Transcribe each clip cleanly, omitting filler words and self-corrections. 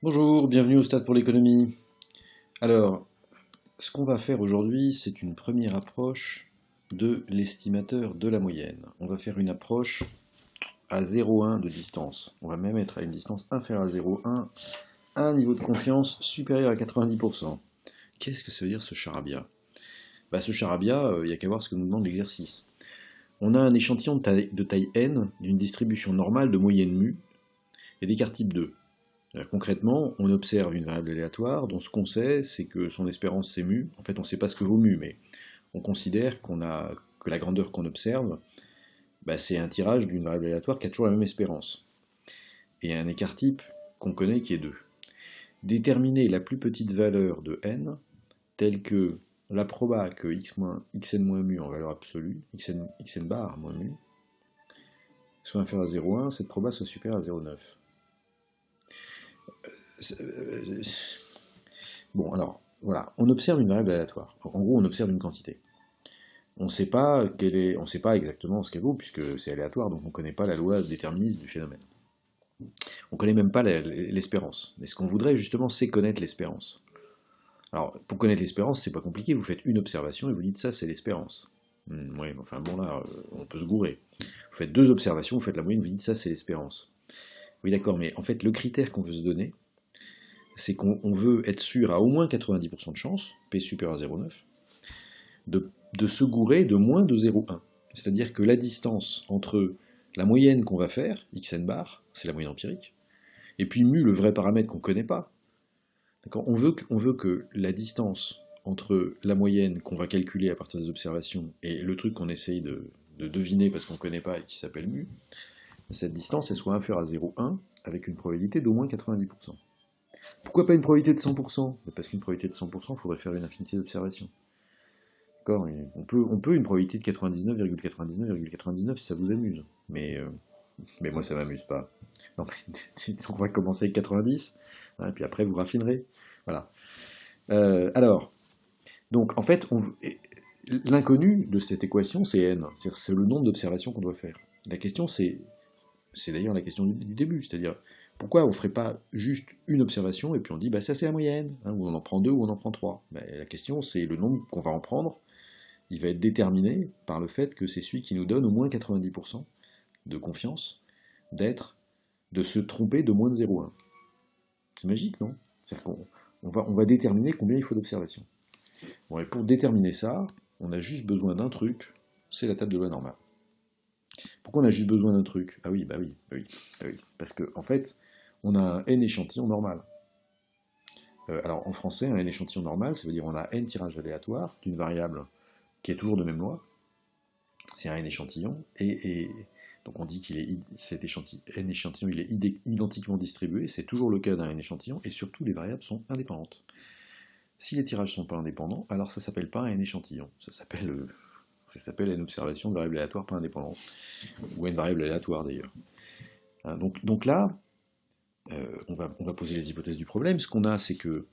Bonjour, bienvenue au Stade pour l'économie. Alors, ce qu'on va faire aujourd'hui, c'est une première approche de l'estimateur de la moyenne. On va faire une approche à 0,1 de distance. On va même être à une distance inférieure à 0,1, à un niveau de confiance supérieur à 90%. Qu'est-ce que ça veut dire ce charabia? Ce charabia, il n'y a qu'à voir ce que nous demande l'exercice. On a un échantillon de taille n d'une distribution normale de moyenne mu et d'écart type 2. Concrètement, on observe une variable aléatoire dont ce qu'on sait, c'est que son espérance c'est mu. En fait, on ne sait pas ce que vaut mu, mais on considère que la grandeur qu'on observe, c'est un tirage d'une variable aléatoire qui a toujours la même espérance. Et il y a un écart type qu'on connaît qui est 2. Déterminer la plus petite valeur de n, telle que la proba que xn moins mu en valeur absolue, xn bar moins mu, soit inférieur à 0,1, cette proba soit supérieure à 0,9. Bon, alors, voilà, on observe une variable aléatoire. En gros, on observe une quantité. On ne sait pas exactement ce qu'elle vaut, puisque c'est aléatoire, donc on ne connaît pas la loi déterministe du phénomène. On ne connaît même pas l'espérance. Mais ce qu'on voudrait, justement, c'est connaître l'espérance. Alors, pour connaître l'espérance, c'est pas compliqué, vous faites une observation et vous dites ça, c'est l'espérance. Oui, enfin bon, là, on peut se gourer. Vous faites 2 observations, vous faites la moyenne, vous dites ça, c'est l'espérance. Oui, d'accord, mais en fait, le critère qu'on veut se donner, c'est qu'on veut être sûr à au moins 90% de chance, P supérieur à 0,9, de se gourer de moins de 0,1. C'est-à-dire que la distance entre la moyenne qu'on va faire, xn bar, c'est la moyenne empirique, et puis mu, le vrai paramètre qu'on ne connaît pas. On veut que la distance entre la moyenne qu'on va calculer à partir des observations et le truc qu'on essaye de deviner parce qu'on ne connaît pas et qui s'appelle mu, cette distance elle soit inférieure à 0,1 avec une probabilité d'au moins 90%. Pourquoi pas une probabilité de 100%? Parce qu'une probabilité de 100%, il faudrait faire une infinité d'observations. D'accord? On peut une probabilité de 99,99,99 si ça vous amuse. Mais moi, ça m'amuse pas. Donc, on va commencer avec 90, hein, et puis après, vous raffinerez. Voilà. Alors, donc, en fait, l'inconnu de cette équation, c'est n. C'est le nombre d'observations qu'on doit faire. La question, c'est d'ailleurs la question du début, c'est-à-dire, pourquoi on ne ferait pas juste une observation et puis on dit ça c'est la moyenne, hein, ou on en prend 2 ou on en prend 3. La question c'est le nombre qu'on va en prendre, il va être déterminé par le fait que c'est celui qui nous donne au moins 90% de confiance de se tromper de moins de 0,1. C'est magique, non? C'est-à-dire qu'on va déterminer combien il faut d'observations. Bon, et pour déterminer ça, on a juste besoin d'un truc, c'est la table de loi normale. Pourquoi on a juste besoin d'un truc? Ah oui, oui. Parce qu'en en fait, on a un n échantillon normal. Alors en français, un n échantillon normal, ça veut dire on a n tirages aléatoires d'une variable qui est toujours de même loi. C'est un n échantillon, et donc on dit cet n échantillon il est identiquement distribué, c'est toujours le cas d'un n échantillon, et surtout les variables sont indépendantes. Si les tirages ne sont pas indépendants, alors ça ne s'appelle pas un n échantillon, ça s'appelle une observation de variable aléatoire pas indépendante, ou une variable aléatoire d'ailleurs. Donc là, on va poser les hypothèses du problème. Ce qu'on a, c'est que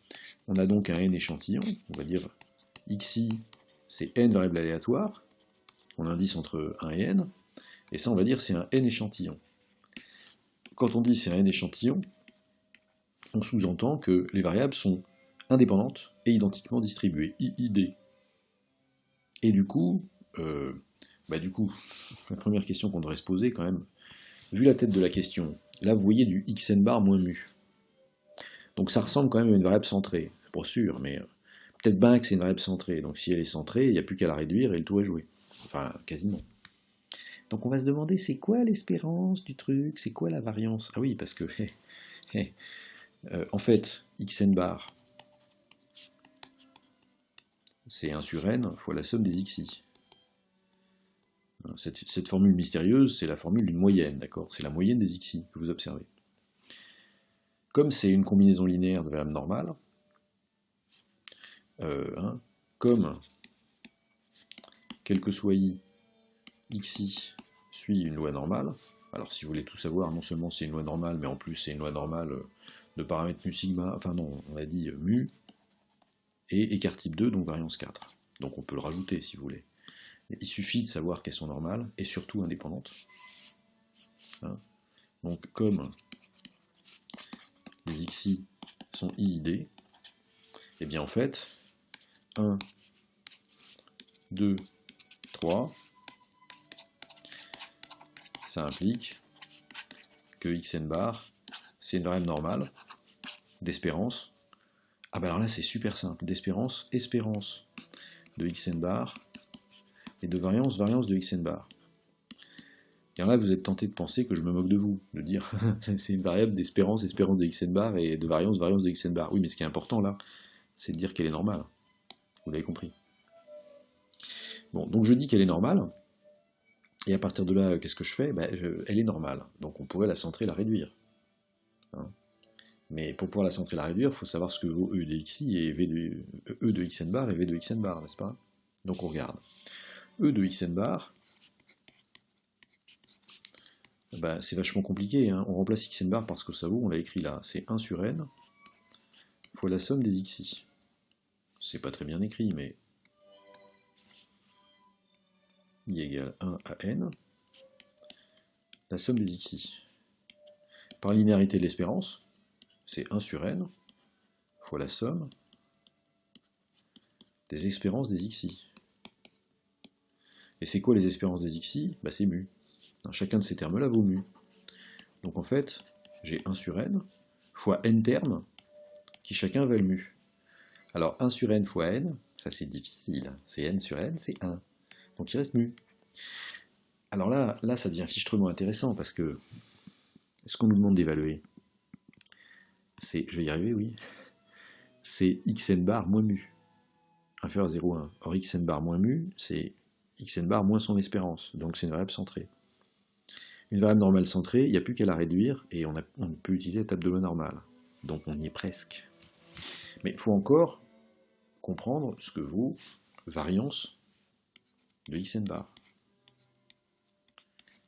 on a donc un n échantillon, on va dire xi, c'est n variables aléatoires, on indice entre 1 et n, et ça on va dire c'est un n échantillon. Quand on dit c'est un n échantillon, on sous-entend que les variables sont indépendantes et identiquement distribuées, IID. Et du coup, la première question qu'on devrait se poser quand même, vu la tête de la question, là vous voyez du xn bar moins mu. Donc ça ressemble quand même à une variable centrée, c'est pas sûr, mais peut-être bien que c'est une variable centrée. Donc si elle est centrée, il n'y a plus qu'à la réduire et le tour est joué. Enfin, quasiment. Donc on va se demander c'est quoi l'espérance du truc, c'est quoi la variance? Ah oui, parce que en fait, xn bar, c'est 1 sur n fois la somme des xi. Cette formule mystérieuse, c'est la formule d'une moyenne, d'accord? C'est la moyenne des xi que vous observez. Comme c'est une combinaison linéaire de variables normales, comme, quel que soit i, xi suit une loi normale, alors si vous voulez tout savoir, non seulement c'est une loi normale, mais en plus c'est une loi normale de paramètre mu sigma, enfin non, on a dit mu, et écart type 2, donc variance 4. Donc on peut le rajouter si vous voulez. Il suffit de savoir qu'elles sont normales, et surtout indépendantes. Donc comme les xi sont IID, et bien en fait, 1, 2, 3, ça implique que xn bar, c'est une variable normale d'espérance. Ah ben alors là c'est super simple, d'espérance, espérance de xn bar, et de variance, variance de xn bar. Et là vous êtes tenté de penser que je me moque de vous, de dire c'est une variable d'espérance, espérance de xn bar, et de variance, variance de xn bar. Oui, mais ce qui est important là, c'est de dire qu'elle est normale. Vous l'avez compris. Bon, donc je dis qu'elle est normale, et à partir de là, qu'est-ce que je fais? Elle est normale, donc on pourrait la centrer, la réduire. Hein, mais pour pouvoir la centrer, la réduire, il faut savoir ce que vaut E de xi et E de xn bar et V de xn bar, n'est-ce pas? Donc on regarde. E de xn bar, c'est vachement compliqué, hein. On remplace xn bar par ce que ça vaut, on l'a écrit là, c'est 1 sur n fois la somme des xi. C'est pas très bien écrit, mais i égale 1 à n, la somme des xi. Par linéarité de l'espérance, c'est 1 sur n fois la somme des espérances des xi. Et c'est quoi les espérances des xi? C'est mu. Chacun de ces termes-là vaut mu. Donc en fait, j'ai 1 sur n fois n termes qui chacun valent mu. Alors 1 sur n fois n, ça c'est difficile. C'est n sur n, c'est 1. Donc il reste mu. Alors là ça devient fichtrement intéressant parce que ce qu'on nous demande d'évaluer, c'est, je vais y arriver, oui, c'est xn bar moins mu, inférieur à 0,1. Or xn bar moins mu, c'est xn bar moins son espérance, donc c'est une variable centrée. Une variable normale centrée, il n'y a plus qu'à la réduire, et on peut utiliser la table de loi normale. Donc on y est presque. Mais il faut encore comprendre ce que vaut variance de xn bar.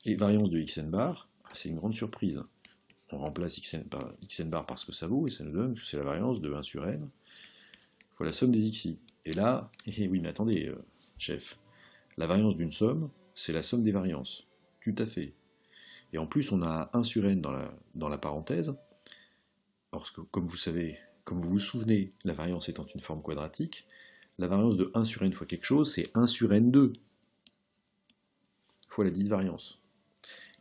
Et variance de xn bar, c'est une grande surprise. On remplace xn bar par ce que ça vaut, et ça nous donne que c'est la variance de 1 sur n fois la somme des xi. Et là, oui mais attendez, chef, la variance d'une somme, c'est la somme des variances. Tout à fait. Et en plus, on a 1 sur n dans la parenthèse, parce que comme vous savez, comme vous vous souvenez, la variance étant une forme quadratique, la variance de 1 sur n fois quelque chose, c'est 1 sur n2 fois la dite variance.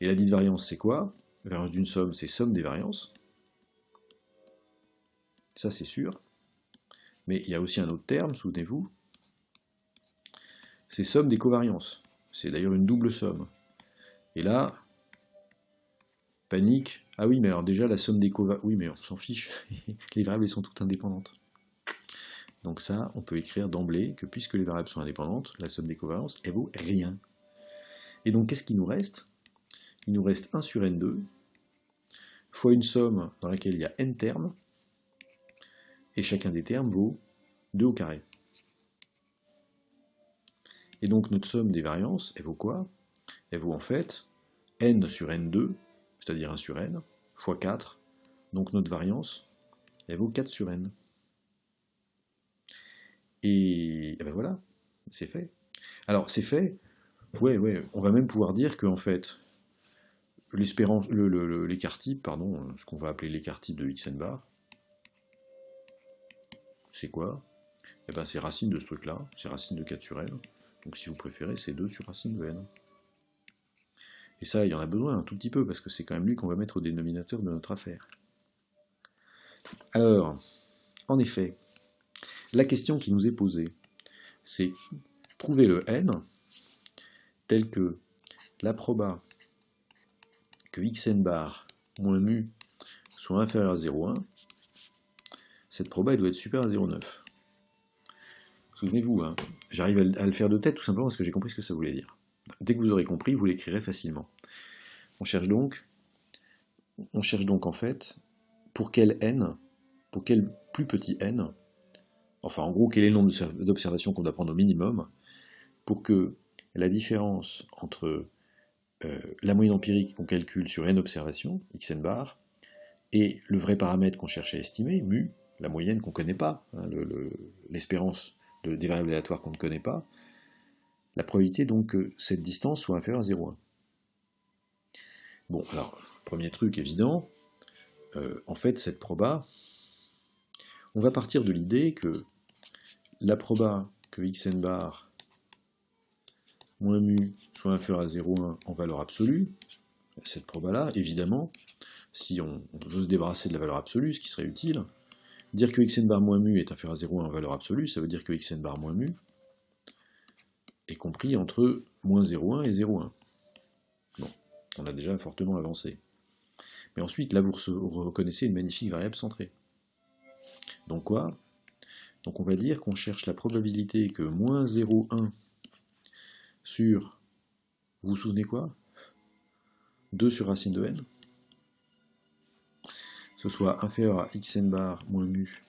Et la dite variance, c'est quoi? La variance d'une somme, c'est somme des variances. Ça, c'est sûr. Mais il y a aussi un autre terme, souvenez-vous, c'est somme des covariances. C'est d'ailleurs une double somme. Et là, panique. Ah oui, mais alors déjà, la somme des covariances... Oui, mais on s'en fiche. Les variables, elles sont toutes indépendantes. Donc ça, on peut écrire d'emblée que puisque les variables sont indépendantes, la somme des covariances, elle vaut rien. Et donc, qu'est-ce qu'il nous reste? Il nous reste 1 sur n2 fois une somme dans laquelle il y a n termes, et chacun des termes vaut 2 au carré. Et donc notre somme des variances, elle vaut quoi? Elle vaut en fait n sur n2, c'est-à-dire 1 sur n, fois 4. Donc notre variance, elle vaut 4 sur n. Et ben voilà, c'est fait. Alors c'est fait, ouais, on va même pouvoir dire que en fait, l'écart type, ce qu'on va appeler l'écart type de xn bar, c'est quoi? Eh ben c'est racine de ce truc-là, c'est racine de 4 sur n. Donc si vous préférez, c'est 2 sur racine de n. Et ça, il y en a besoin un tout petit peu, parce que c'est quand même lui qu'on va mettre au dénominateur de notre affaire. Alors, en effet, la question qui nous est posée, c'est trouver le n tel que la proba que xn bar moins mu soit inférieur à 0,1, cette proba elle doit être supérieure à 0,9. Souvenez-vous, hein, j'arrive à le faire de tête tout simplement parce que j'ai compris ce que ça voulait dire. Dès que vous aurez compris, vous l'écrirez facilement. On cherche donc en fait, pour quel n, pour quel plus petit n, enfin en gros quel est le nombre d'observations qu'on doit prendre au minimum, pour que la différence entre la moyenne empirique qu'on calcule sur n observations, xn bar, et le vrai paramètre qu'on cherche à estimer, mu, la moyenne qu'on ne connaît pas, hein, l'espérance des variables aléatoires qu'on ne connaît pas, la probabilité donc que cette distance soit inférieure à 0,1. Bon, alors, premier truc évident, en fait cette proba, On va partir de l'idée que la proba que xn bar moins mu soit inférieur à 0,1 en valeur absolue, cette proba-là, évidemment, si on veut se débarrasser de la valeur absolue, ce qui serait utile, dire que xn bar moins mu est inférieur à 0,1 en valeur absolue, ça veut dire que xn bar moins mu est compris entre moins 0,1 et 0,1. Bon, on a déjà fortement avancé. Mais ensuite, là, vous reconnaissez une magnifique variable centrée. Donc quoi? Donc on va dire qu'on cherche la probabilité que moins 0,1 sur, vous vous souvenez quoi? 2 sur racine de n, ce soit inférieur à xn bar moins mu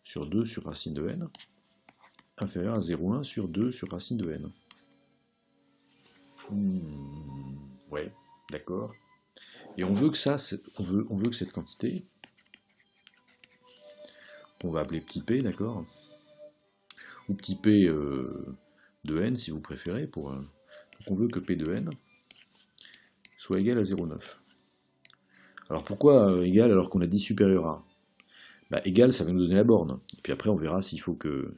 sur 2 sur racine de n, inférieur à 0,1 sur 2 sur racine de n. Ouais, d'accord. Et on veut que ça, on veut que cette quantité, qu'on va appeler petit p, d'accord, ou petit p de n si vous préférez, donc on veut que p de n soit égal à 0,9. Alors pourquoi égal alors qu'on a dit supérieur à? Bah, égal, ça va nous donner la borne. Et puis après, on verra s'il faut que...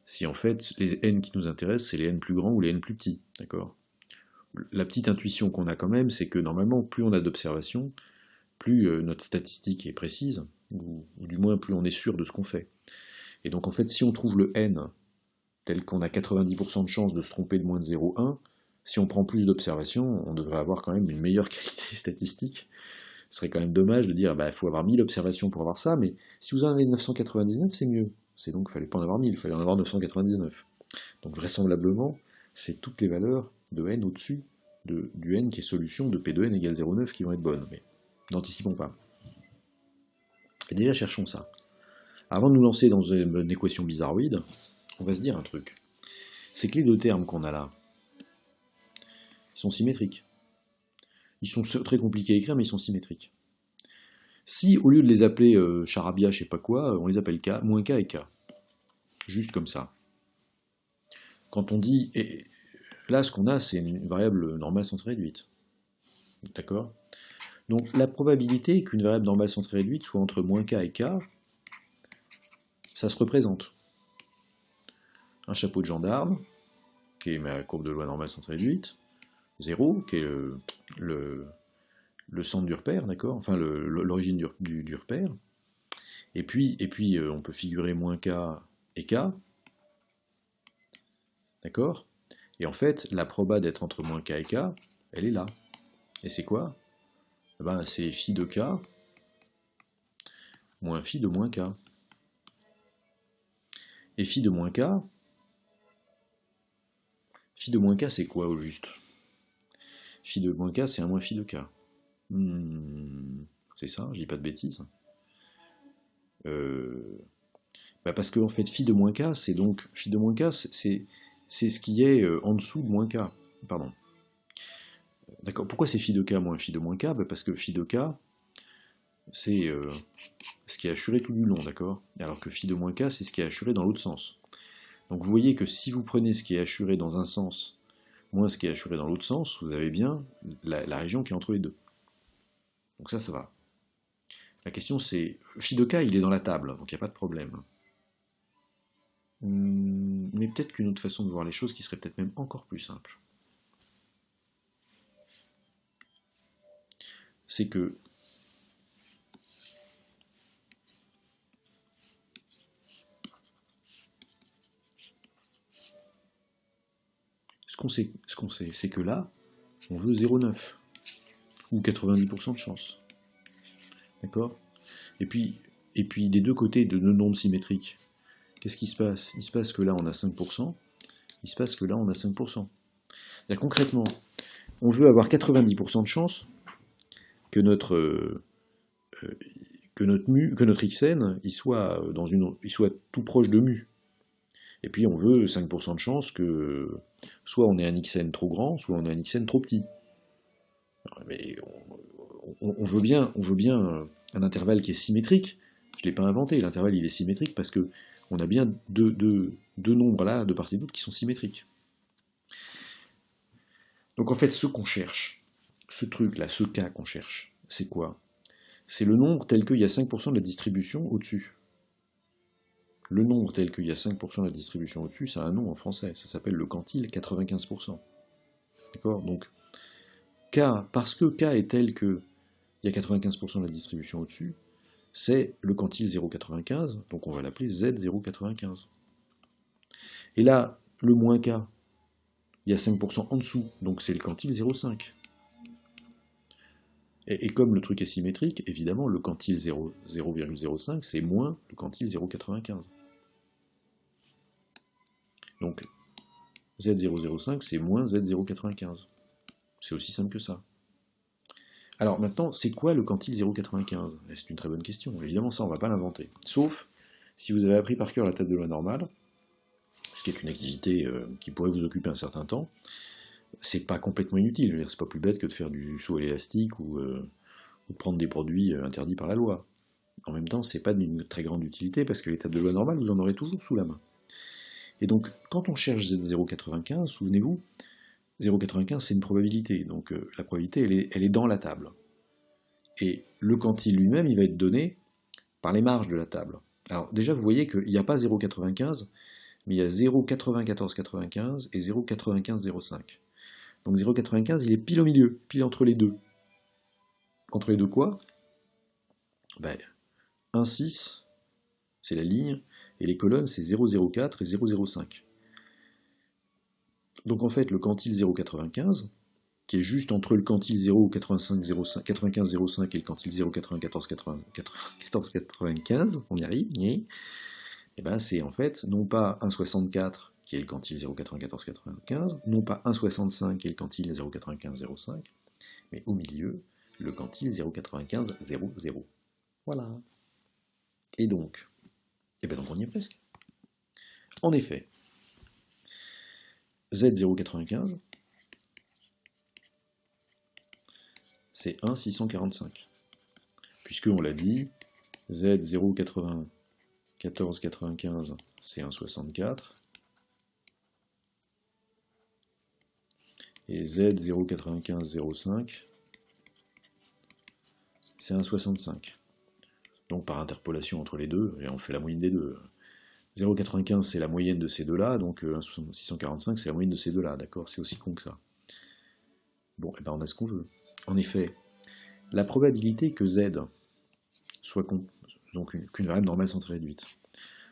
Si en fait, les n qui nous intéressent, c'est les n plus grands ou les n plus petits. D'accord? La petite intuition qu'on a quand même, c'est que normalement, plus on a d'observations, plus notre statistique est précise, ou du moins plus on est sûr de ce qu'on fait. Et donc en fait, si on trouve le n tel qu'on a 90% de chance de se tromper de moins de 0,1, si on prend plus d'observations, on devrait avoir quand même une meilleure qualité statistique. Ce serait quand même dommage de dire, bah, faut avoir 1000 observations pour avoir ça, mais si vous en avez 999, c'est mieux. C'est donc, il fallait pas en avoir 1000, il fallait en avoir 999. Donc vraisemblablement, c'est toutes les valeurs de n au-dessus du n qui est solution de p de n égale 0,9 qui vont être bonnes, mais n'anticipons pas. Et déjà, cherchons ça. Avant de nous lancer dans une équation bizarroïde, on va se dire un truc. C'est que les deux termes qu'on a là, ils sont symétriques. Ils sont très compliqués à écrire, mais ils sont symétriques. Si, au lieu de les appeler charabia, je sais pas quoi, on les appelle k, moins k et k. Juste comme ça. Quand on dit... Et là, ce qu'on a, c'est une variable normale centrée réduite. D'accord? Donc, la probabilité qu'une variable normale centrée réduite soit entre moins k et k, ça se représente. Un chapeau de gendarme, qui est ma courbe de loi normale centrée réduite, 0, qui est le centre du repère, d'accord, enfin l'origine du repère, et puis on peut figurer moins k et k, d'accord, et en fait la proba d'être entre moins k et k, elle est là, et c'est quoi? Ben, c'est phi de k moins phi de moins k, et phi de moins k c'est quoi au juste? Phi de moins k c'est un moins phi de k. C'est ça, je dis pas de bêtises. Bah parce que en fait phi de moins k, c'est donc phi de moins k, c'est ce qui est en dessous de moins k. Pardon. D'accord. Pourquoi c'est phi de k moins phi de moins k? Bah parce que phi de k, c'est ce qui est assuré tout du long, d'accord? Alors que phi de moins k, c'est ce qui est assuré dans l'autre sens. Donc vous voyez que si vous prenez ce qui est assuré dans un sens moins ce qui est assuré dans l'autre sens, vous avez bien la région qui est entre les deux. Donc ça va. La question c'est, phi de k il est dans la table, donc il n'y a pas de problème. Mais peut-être qu'une autre façon de voir les choses qui serait peut-être même encore plus simple, c'est que ce qu'on sait, c'est que là, on veut 0,9 ou 90% de chance. D'accord? Et puis des deux côtés de nos nombres symétriques, qu'est-ce qui se passe? Il se passe que là on a 5%, il se passe que là on a 5%. C'est-à-dire, concrètement, on veut avoir 90% de chance que notre xn il soit tout proche de mu. Et puis on veut 5% de chance que soit on ait un xn trop grand, soit on ait un xn trop petit. Mais on veut bien un intervalle qui est symétrique. Je ne l'ai pas inventé, l'intervalle il est symétrique parce que on a bien deux nombres là, de part et d'autre, qui sont symétriques. Donc en fait, ce qu'on cherche, ce truc là, ce cas qu'on cherche, c'est quoi? C'est le nombre tel qu'il y a 5% de la distribution au-dessus. le nombre tel qu'il y a 5% de la distribution au-dessus, ça a un nom en français, ça s'appelle le quantile 95%. D'accord? Donc, K, parce que K est tel qu'il y a 95% de la distribution au-dessus, c'est le quantile 0,95, donc on va l'appeler Z0,95. Et là, le moins K, il y a 5% en dessous, donc c'est le quantile 0,5. Et comme le truc est symétrique, évidemment, le quantile 0,05, c'est moins le quantile 0,95. Donc, Z005, c'est moins Z095. C'est aussi simple que ça. Alors maintenant, c'est quoi le quantile 0,95? C'est une très bonne question. Évidemment, ça, on ne va pas l'inventer. Sauf si vous avez appris par cœur la table de loi normale, ce qui est une activité qui pourrait vous occuper un certain temps, c'est pas complètement inutile. C'est pas plus bête que de faire du saut à l'élastique ou de prendre des produits interdits par la loi. En même temps, c'est pas d'une très grande utilité parce que les tables de loi normales, vous en aurez toujours sous la main. Et donc, quand on cherche Z0,95, souvenez-vous, 0,95 c'est une probabilité, donc la probabilité elle est dans la table. Et le quantile lui-même, il va être donné par les marges de la table. Alors déjà, vous voyez qu'il n'y a pas 0,95, mais il y a 0,9495 et 0,9505. Donc 0,95, il est pile au milieu, pile entre les deux. Entre les deux quoi? 1,6, c'est la ligne, et les colonnes, c'est 0,04 et 0,05. Donc en fait, le quantile 0,95, qui est juste entre le quantile 0,9505 et le quantile 0,9495, on y arrive, et ben c'est en fait non pas 1,64 qui est le quantile 0,9495, non pas 1,65 qui est le quantile 0,9505, mais au milieu, le quantile 0,9500. Voilà. Et donc on y est presque. En effet, Z0,95, c'est 1,645. Puisque, on l'a dit, Z0,9495, c'est 1,64. Et Z0,9505, c'est 1,65. Donc par interpolation entre les deux, et on fait la moyenne des deux. 0,95 c'est la moyenne de ces deux-là, donc 1,645 c'est la moyenne de ces deux-là, d'accord? C'est aussi con que ça. Bon, et ben on a ce qu'on veut. En effet, la probabilité que Z soit donc qu'une variable normale centrée réduite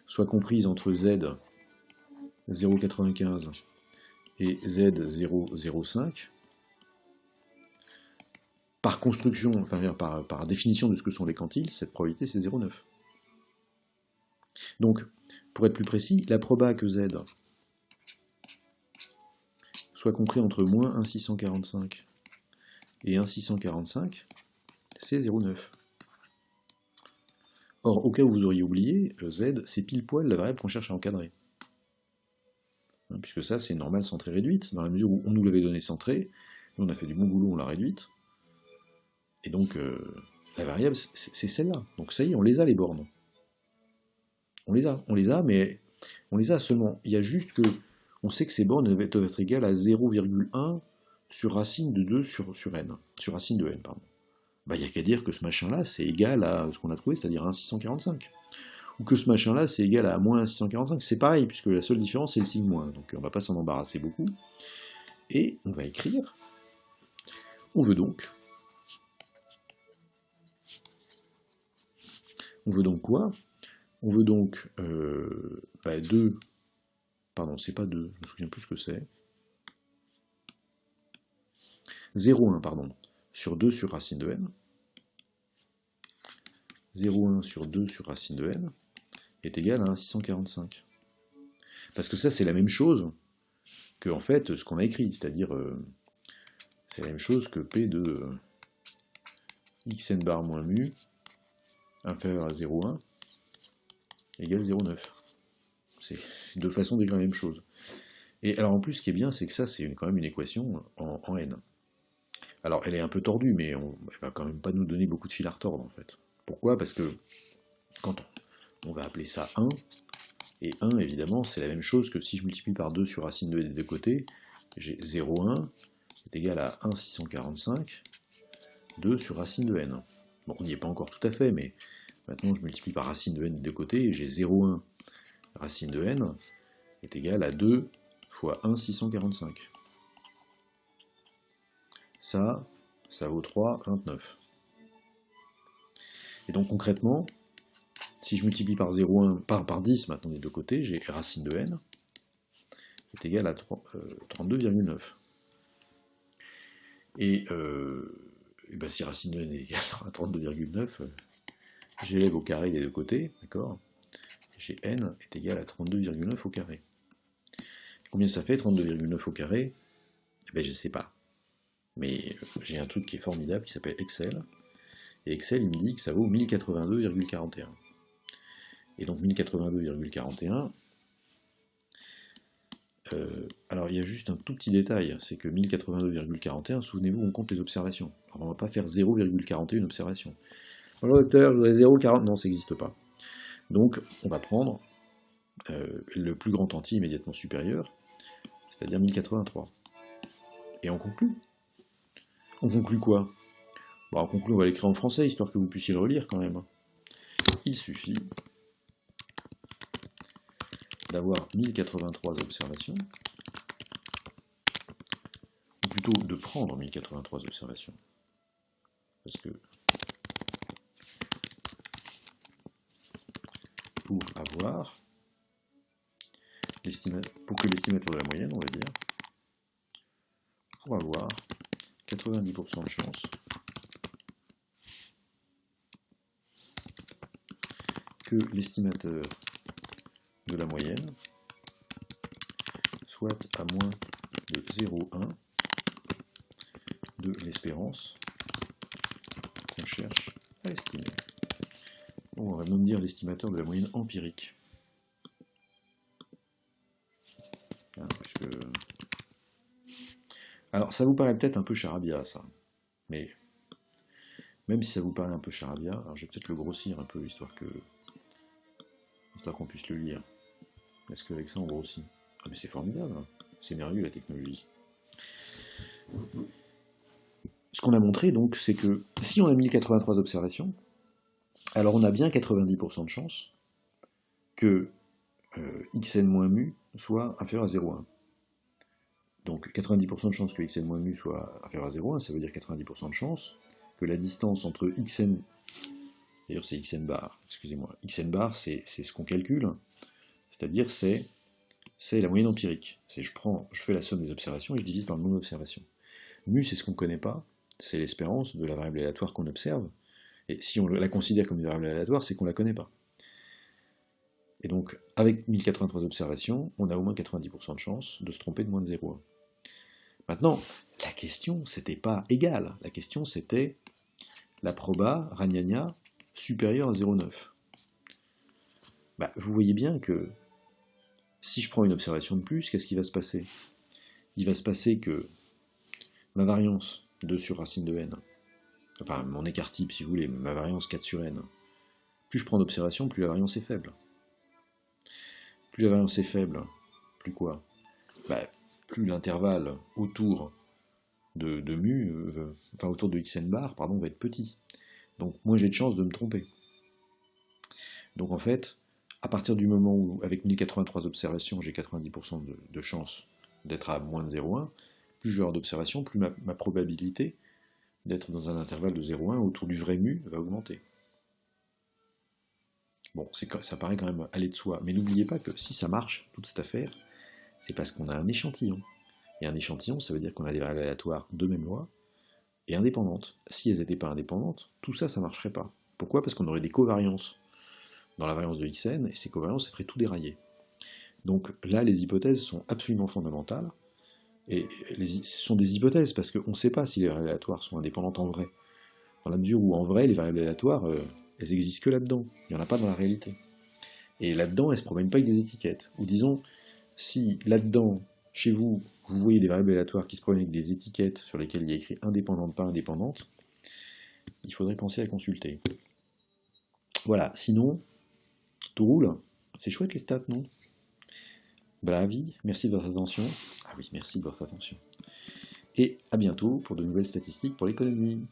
soit comprise entre Z 0,95 et Z 0,05, par construction, enfin par définition de ce que sont les quantiles, cette probabilité c'est 0,9. Donc, pour être plus précis, la proba que Z soit compris entre moins 1,645 et 1,645, c'est 0,9. Or, au cas où vous auriez oublié, Z, c'est pile poil la variable qu'on cherche à encadrer. Puisque ça, c'est une normale centrée réduite, dans la mesure où on nous l'avait donnée centrée, nous on a fait du bon boulot, on l'a réduite, et donc la variable, c'est celle-là. Donc ça y est, on les a les bornes. On les a, mais on les a seulement. Il y a juste que, on sait que ces bornes doivent être égales à 0,1 sur racine de 2 sur n, sur racine de n, pardon. Il n'y a qu'à dire que ce machin-là, c'est égal à ce qu'on a trouvé, c'est-à-dire 1,645. Ou que ce machin-là, c'est égal à moins 1,645. C'est pareil, puisque la seule différence, c'est le signe moins. Donc on ne va pas s'en embarrasser beaucoup. Et on va écrire. On veut donc quoi? On veut donc 2, pardon, c'est pas 2, je me souviens plus ce que c'est. 0,1, pardon, sur 2 sur racine de n. 0,1 sur 2 sur racine de n est égal à 1,645. Parce que ça, c'est la même chose que, en fait, ce qu'on a écrit, c'est-à-dire, c'est la même chose que P de xn bar moins mu inférieur à 0,1 égale 0,9. C'est deux façons d'écrire la même chose. Et alors en plus, ce qui est bien, c'est que ça, c'est quand même une équation en n. Alors elle est un peu tordue, mais elle va quand même pas nous donner beaucoup de fil à retordre, en fait. Pourquoi? Parce que quand on va appeler ça 1, et 1, évidemment, c'est la même chose que si je multiplie par 2 sur racine de n des deux côtés, j'ai 0,1 est égal à 1,645, 2 sur racine de n. Bon, on n'y est pas encore tout à fait, mais maintenant je multiplie par racine de n des deux côtés, et j'ai 0,1 racine de n est égale à 2 fois 1, 645. Ça vaut 3, 29. Et donc concrètement, si je multiplie par 0,1, par 10 maintenant des deux côtés, j'ai racine de n est égale à 32,9. Et ben si racine de n est égale à 32,9, j'élève au carré des deux côtés, d'accord? J'ai n est égal à 32,9 au carré. Combien ça fait 32,9 au carré? Eh ben je ne sais pas. Mais j'ai un truc qui est formidable qui s'appelle Excel. Et Excel, il me dit que ça vaut 1082,41. Et donc 1082,41, alors il y a juste un tout petit détail, c'est que 1082,41, souvenez-vous, on compte les observations. Alors on ne va pas faire 0,41 observations. Bonjour docteur, je voudrais 0,40, non, ça n'existe pas. Donc on va prendre le plus grand entier immédiatement supérieur, c'est-à-dire 1083. Et on conclut. On conclut quoi? Bon, on conclut, on va l'écrire en français, histoire que vous puissiez le relire quand même. Il suffit d'avoir 1083 observations, ou plutôt de prendre 1083 observations, parce que pour que l'estimateur de la moyenne, on va dire, pour avoir 90% de chance que l'estimateur de la moyenne soit à moins de 0,1 de l'espérance qu'on cherche à estimer. Bon, on va même dire l'estimateur de la moyenne empirique. Hein, puisque... Alors, ça vous paraît peut-être un peu charabia, ça. Mais, même si ça vous paraît un peu charabia, alors je vais peut-être le grossir un peu, histoire qu'on puisse le lire. Est-ce qu'avec ça, on grossit? Ah, mais c'est formidable, hein. C'est merveilleux, la technologie. Ce qu'on a montré, donc, c'est que si on a 1083 observations, alors on a bien 90% de chance que xn moins mu soit inférieur à 0,1. Donc 90% de chance que xn moins mu soit inférieur à 0,1, ça veut dire 90% de chance que la distance entre xn, d'ailleurs c'est xn bar, excusez-moi, xn bar c'est ce qu'on calcule, c'est-à-dire c'est la moyenne empirique. Je fais la somme des observations et je divise par le nombre d'observations. Mu c'est ce qu'on ne connaît pas, c'est l'espérance de la variable aléatoire qu'on observe, et si on la considère comme une variable aléatoire, c'est qu'on ne la connaît pas. Et donc, avec 1083 observations, on a au moins 90% de chance de se tromper de moins de 0,1. Maintenant, la question, c'était pas égal. La question, c'était la proba ragnagna supérieure à 0,9. Bah, vous voyez bien que si je prends une observation de plus, qu'est-ce qui va se passer? Il va se passer que ma variance 2 sur racine de n, enfin mon écart type si vous voulez, ma variance 4 sur n, plus je prends d'observations, plus la variance est faible. Plus la variance est faible, plus quoi? Bah, plus l'intervalle autour de mu, enfin autour de xn bar, pardon, va être petit. Donc moins j'ai de chances de me tromper. Donc en fait, à partir du moment où, avec 1083 observations, j'ai 90% de chance d'être à moins de 0,1, plus je vais avoir d'observations, plus ma probabilité d'être dans un intervalle de 0,1 autour du vrai mu va augmenter. Bon, ça paraît quand même aller de soi, mais n'oubliez pas que si ça marche, toute cette affaire, c'est parce qu'on a un échantillon. Et un échantillon, ça veut dire qu'on a des variables aléatoires de même loi et indépendantes. Si elles n'étaient pas indépendantes, tout ça, ça ne marcherait pas. Pourquoi? Parce qu'on aurait des covariances dans la variance de xn, et ces covariances, ça ferait tout dérailler. Donc là, les hypothèses sont absolument fondamentales, et ce sont des hypothèses, parce qu'on ne sait pas si les variables aléatoires sont indépendantes en vrai. Dans la mesure où, en vrai, les variables aléatoires, elles existent que là-dedans. Il n'y en a pas dans la réalité. Et là-dedans, elles ne se promènent pas avec des étiquettes. Ou disons, si là-dedans, chez vous, vous voyez des variables aléatoires qui se promènent avec des étiquettes sur lesquelles il y a écrit indépendante, pas indépendante, il faudrait penser à consulter. Voilà, sinon, tout roule. C'est chouette les stats, non? Bravi, merci de votre attention. Ah oui, merci de votre attention. Et à bientôt pour de nouvelles statistiques pour l'économie.